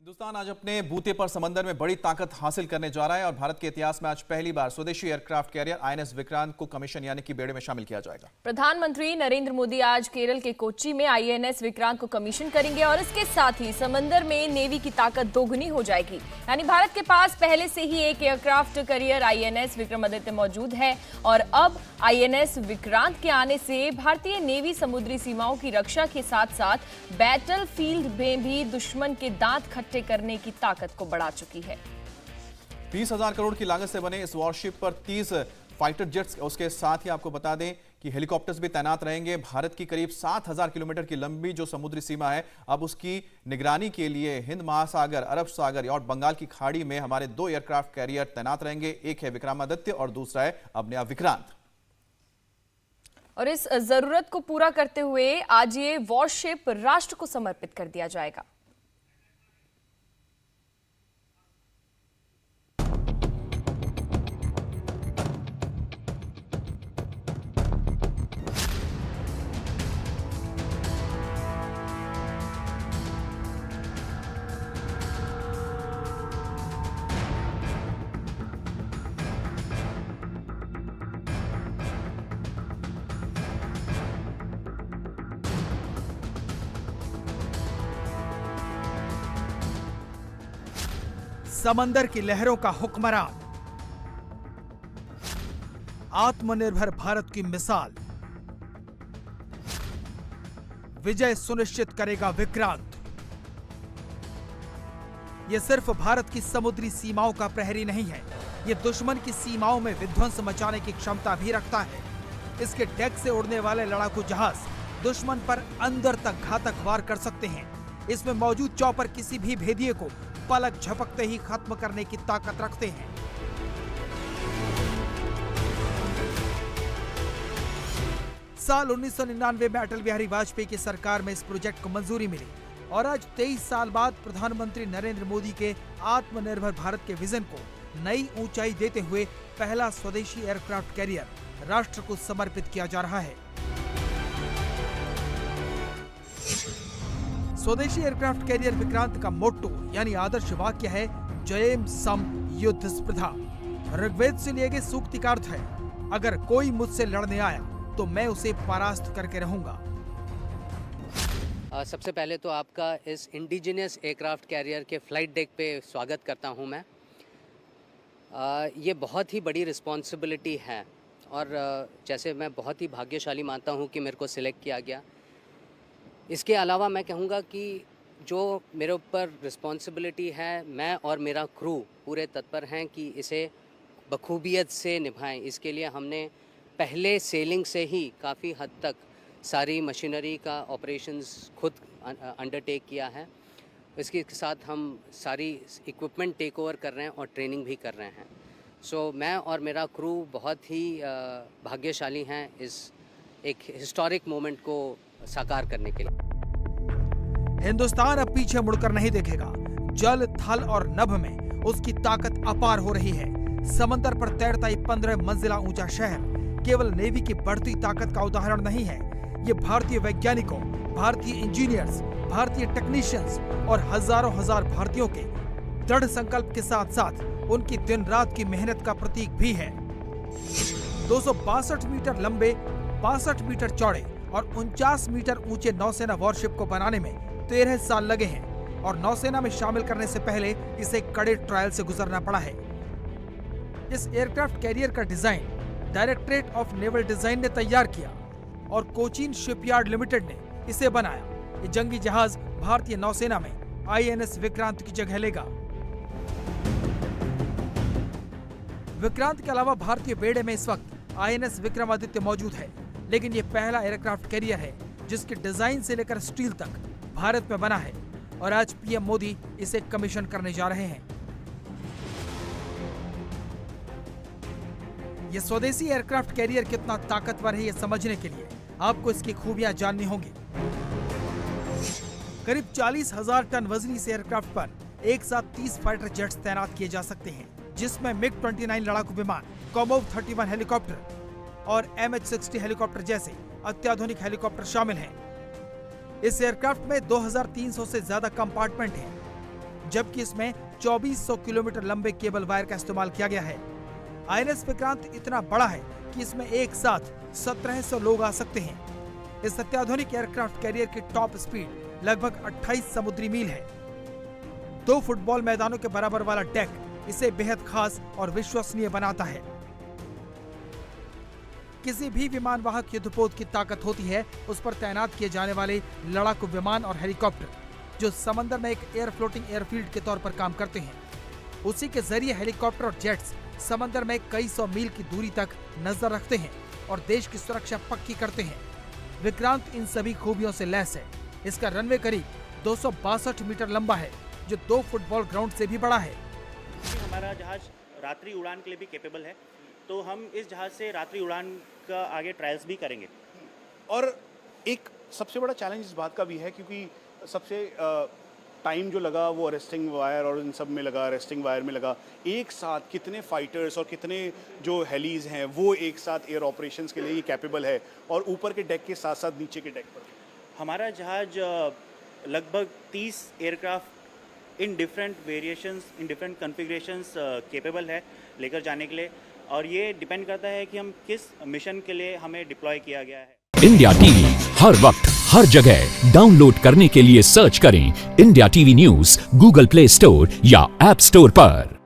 हिंदुस्तान आज अपने बूते पर समंदर में बड़ी ताकत हासिल करने जा रहा है और भारत के इतिहास में आज पहली बार स्वदेशी एयरक्राफ्ट कैरियर आईएनएस विक्रांत को कमीशन यानी कि बेड़े में शामिल किया जाएगा। प्रधानमंत्री नरेंद्र मोदी आज केरल के कोच्चि में आईएनएस विक्रांत को कमीशन करेंगे और इसके साथ ही समंदर में नेवी की ताकत दोगुनी हो जाएगी। यानी भारत के पास पहले से ही एक एयरक्राफ्ट कैरियर आईएनएस विक्रमादित्य मौजूद है और अब आईएनएस विक्रांत के आने से भारतीय नेवी समुद्री सीमाओं की रक्षा के साथ साथ बैटल फील्ड में भी दुश्मन के दांत खट्टे करने की ताकत को बढ़ा चुकी है। 20,000 करोड़ की लागत से बने इस वॉरशिप पर 30 फाइटर जेट्स, उसके साथ ही आपको बता दें कि हेलीकॉप्टर्स भी तैनात रहेंगे। भारत की करीब 7,000 किलोमीटर की लंबी जो समुद्री सीमा है, अब उसकी निगरानी के लिए हिंद महासागर, अरब सागर और बंगाल की खाड़ी में हमारे 2 एयरक्राफ्ट कैरियर तैनात रहेंगे। एक है विक्रमादित्य और दूसरा है अब नया विक्रांत। और इस जरूरत को पूरा करते हुए आज ये वॉरशिप राष्ट्र को समर्पित कर दिया जाएगा। समंदर की लहरों का हुक्मरान, आत्मनिर्भर भारत की मिसाल, विजय सुनिश्चित करेगा विक्रांत। यह सिर्फ भारत की समुद्री सीमाओं का प्रहरी नहीं है, यह दुश्मन की सीमाओं में विध्वंस मचाने की क्षमता भी रखता है। इसके डेक से उड़ने वाले लड़ाकू जहाज दुश्मन पर अंदर तक घातक वार कर सकते हैं। इसमें मौजूद चॉपर किसी भी भेदिए को पलक झपकते ही खत्म करने की ताकत रखते हैं। साल 1999 में अटल बिहारी वाजपेयी की सरकार में इस प्रोजेक्ट को मंजूरी मिली और आज 23 साल बाद प्रधानमंत्री नरेंद्र मोदी के आत्मनिर्भर भारत के विजन को नई ऊंचाई देते हुए पहला स्वदेशी एयरक्राफ्ट कैरियर राष्ट्र को समर्पित किया जा रहा है। स्वदेशी एयरक्राफ्ट कैरियर विक्रांत का मोट्टो यानी आदर्श वाक्य है जयेम सम युद्ध स्पृधा। ऋग्वेद से लिए गए सूक्ति का अर्थ है, अगर कोई मुझसे लड़ने आया तो मैं उसे परास्त करके रहूंगा। सबसे पहले तो आपका इस इंडिजिनियस एयरक्राफ्ट कैरियर के फ्लाइट डेक पे स्वागत करता हूं मैं। ये बहुत ही बड़ी रिस्पॉन्सिबिलिटी है और जैसे मैं बहुत ही भाग्यशाली मानता हूं कि मेरे को सिलेक्ट किया गया। इसके अलावा मैं कहूँगा कि जो मेरे ऊपर रिस्पॉन्सिबिलिटी है, मैं और मेरा क्रू पूरे तत्पर हैं कि इसे बखूबियत से निभाएं। इसके लिए हमने पहले सेलिंग से ही काफ़ी हद तक सारी मशीनरी का ऑपरेशंस खुद अंडरटेक किया है। इसके साथ हम सारी इक्विपमेंट टेक ओवर कर रहे हैं और ट्रेनिंग भी कर रहे हैं। सो मैं और मेरा क्रू बहुत ही भाग्यशाली हैं इस एक हिस्टोरिक मोमेंट को साकार करने के लिए। हिंदुस्तान अब पीछे मुड़कर नहीं देखेगा। जल, थल और नभ में उसकी ताकत अपार हो रही है। समंदर पर तैरता ये 15 मंजिला ऊंचा शहर केवल नेवी की बढ़ती ताकत का उदाहरण नहीं है। ये भारतीय वैज्ञानिकों, भारतीय इंजीनियर्स, भारतीय टेक्नीशियंस और हजारों हजार भारतीयों के दृढ़ संकल्प के साथ साथ उनकी दिन रात की मेहनत का प्रतीक भी है। 262 मीटर लंबे, 62 मीटर चौड़े और 49 मीटर ऊंचे नौसेना वॉरशिप को बनाने में 13 साल लगे हैं और नौसेना में शामिल करने से पहले इसे कड़े ट्रायल से गुजरना पड़ा है। इस एयरक्राफ्ट कैरियर का design directorate of naval design ने तैयार किया और कोचीन शिपयार्ड लिमिटेड ने इसे बनाया। ये जंगी जहाज भारतीय नौसेना में आईएनएस विक्रांत की जगह लेगा। विक्रांत के अलावा भारतीय बेड़े में इस वक्त आईएनएस विक्रमादित्य मौजूद है, लेकिन ये पहला एयरक्राफ्ट कैरियर है जिसके डिजाइन से लेकर स्टील तक भारत में बना है और आज पीएम मोदी इसे कमीशन करने जा रहे हैं। ये स्वदेशी एयरक्राफ्ट कैरियर कितना ताकतवर है, ये समझने के लिए आपको इसकी खूबियां जाननी होंगी। करीब 40,000 टन वजनी इस एयरक्राफ्ट पर एक साथ 30 फाइटर जेट्स तैनात किए जा सकते हैं, जिसमें मिग-29 लड़ाकू विमान, कॉमोव-31 हेलीकॉप्टर और MH-60 हेलीकॉप्टर जैसे अत्याधुनिक हेलीकॉप्टर शामिल हैं। इस एयरक्राफ्ट में 2300 से ज्यादा कंपार्टमेंट हैं। जबकि इसमें 2400 किलोमीटर लंबे केबल वायर का इस्तेमाल किया गया है। आईएनएस विक्रांत इतना बड़ा है कि इसमें एक साथ 1700 लोग आ सकते हैं। इस अत्याधुनिक एयरक्राफ्ट कैरियर की टॉप स्पीड लगभग 28 समुद्री मील है। 2 फुटबॉल मैदानों के बराबर वाला डेक इसे बेहद खास और विश्वसनीय बनाता है। किसी भी विमान वाहक युद्धपोत की ताकत होती है उस पर तैनात किए जाने वाले लड़ाकू विमान और हेलीकॉप्टर, जो समंदर में एक एयर फ्लोटिंग एयरफील्ड के तौर पर काम करते हैं। उसी के जरिए हेलीकॉप्टर और जेट्स समंदर में कई सौ मील की दूरी तक नजर रखते हैं और देश की सुरक्षा पक्की करते हैं। विक्रांत इन सभी खूबियों से लैस है। इसका रनवे करीब 262 मीटर लंबा है, जो 2 फुटबॉल ग्राउंड से भी बड़ा है। हमारा जहाज रात्रि उड़ान के लिए भी कैपेबल है, तो हम इस जहाज से रात्रि उड़ान का आगे ट्रायल्स भी करेंगे। और एक सबसे बड़ा चैलेंज इस बात का भी है क्योंकि सबसे टाइम जो लगा वो अरेस्टिंग वायर और इन सब में लगा, अरेस्टिंग वायर में लगा। एक साथ कितने फाइटर्स और कितने जो हेलीज हैं वो एक साथ एयर ऑपरेशंस के लिए ये कैपेबल है, और ऊपर के डेक के साथ साथ नीचे के डेक पर हमारा जहाज लगभग 30 aircraft in different variations, in different configurations capable है लेकर जाने के लिए, और ये डिपेंड करता है कि हम किस मिशन के लिए हमें डिप्लॉय किया गया है। इंडिया टीवी हर वक्त हर जगह डाउनलोड करने के लिए सर्च करें India TV news Google play store या ऐप स्टोर पर।